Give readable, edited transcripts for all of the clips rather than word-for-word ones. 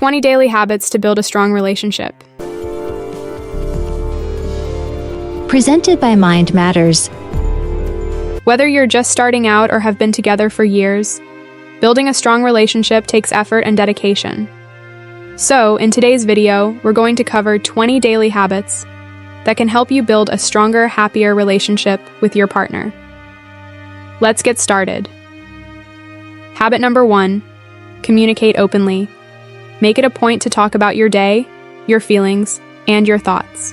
20 Daily Habits to Build a Strong Relationship. Presented by Mind Matters. Whether you're just starting out or have been together for years, building a strong relationship takes effort and dedication. So, in today's video, we're going to cover 20 daily habits that can help you build a stronger, happier relationship with your partner. Let's get started. Habit number 1, communicate openly. Make it a point to talk about your day, your feelings, and your thoughts.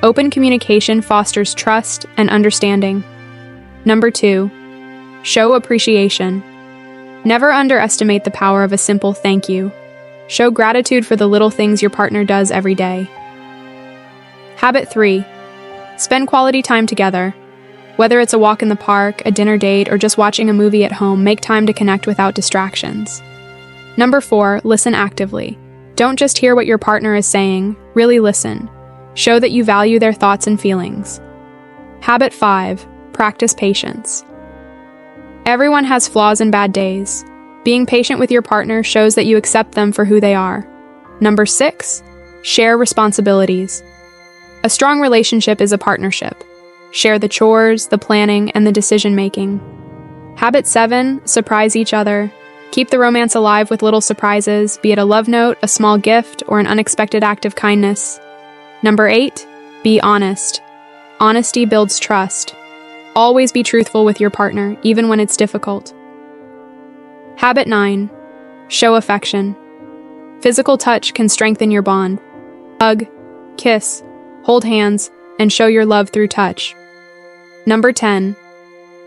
Open communication fosters trust and understanding. Number 2, show appreciation. Never underestimate the power of a simple thank you. Show gratitude for the little things your partner does every day. Habit 3, spend quality time together. Whether it's a walk in the park, a dinner date, or just watching a movie at home, make time to connect without distractions. Number 4, listen actively. Don't just hear what your partner is saying, really listen. Show that you value their thoughts and feelings. Habit 5, practice patience. Everyone has flaws and bad days. Being patient with your partner shows that you accept them for who they are. Number 6, share responsibilities. A strong relationship is a partnership. Share the chores, the planning, and the decision-making. Habit 7, surprise each other. Keep the romance alive with little surprises, be it a love note, a small gift, or an unexpected act of kindness. Number 8, be honest. Honesty builds trust. Always be truthful with your partner, even when it's difficult. Habit 9, show affection. Physical touch can strengthen your bond. Hug, kiss, hold hands, and show your love through touch. Number 10,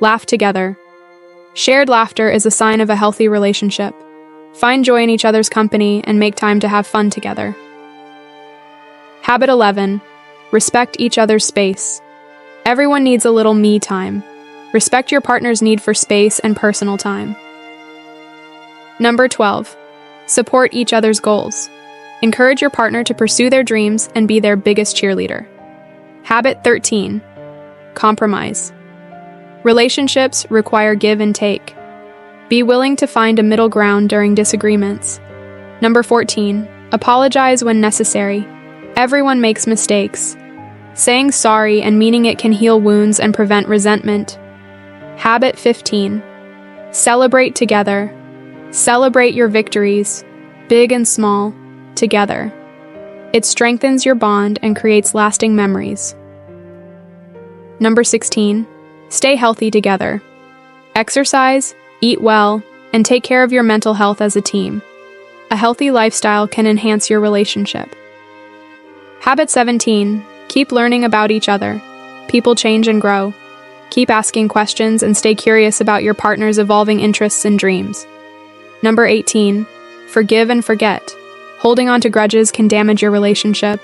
laugh together. Shared laughter is a sign of a healthy relationship. Find joy in each other's company and make time to have fun together. Habit 11, respect each other's space. Everyone needs a little me time. Respect your partner's need for space and personal time. Number 12, support each other's goals. Encourage your partner to pursue their dreams and be their biggest cheerleader. Habit 13, compromise. Relationships require give and take. Be willing to find a middle ground during disagreements. Number 14, apologize when necessary. Everyone makes mistakes. Saying sorry and meaning it can heal wounds and prevent resentment. Habit 15, celebrate together. Celebrate your victories, big and small, together. It strengthens your bond and creates lasting memories. Number 16, stay healthy together. Exercise, eat well, and take care of your mental health as a team. A healthy lifestyle can enhance your relationship. Habit 17, keep learning about each other. People change and grow. Keep asking questions and stay curious about your partner's evolving interests and dreams. Number 18, forgive and forget. Holding on to grudges can damage your relationship.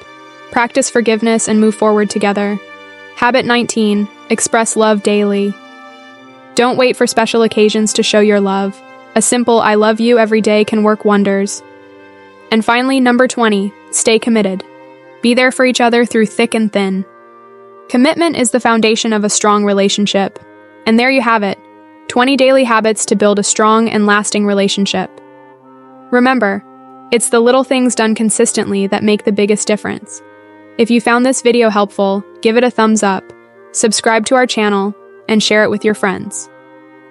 Practice forgiveness and move forward together. Habit 19, express love daily. Don't wait for special occasions to show your love. A simple I love you every day can work wonders. And finally, number 20, stay committed. Be there for each other through thick and thin. Commitment is the foundation of a strong relationship. And there you have it, 20 daily habits to build a strong and lasting relationship. Remember, it's the little things done consistently that make the biggest difference. If you found this video helpful, give it a thumbs up, subscribe to our channel, and share it with your friends.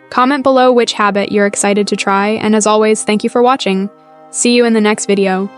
Comment below which habit you're excited to try, and as always, thank you for watching. See you in the next video.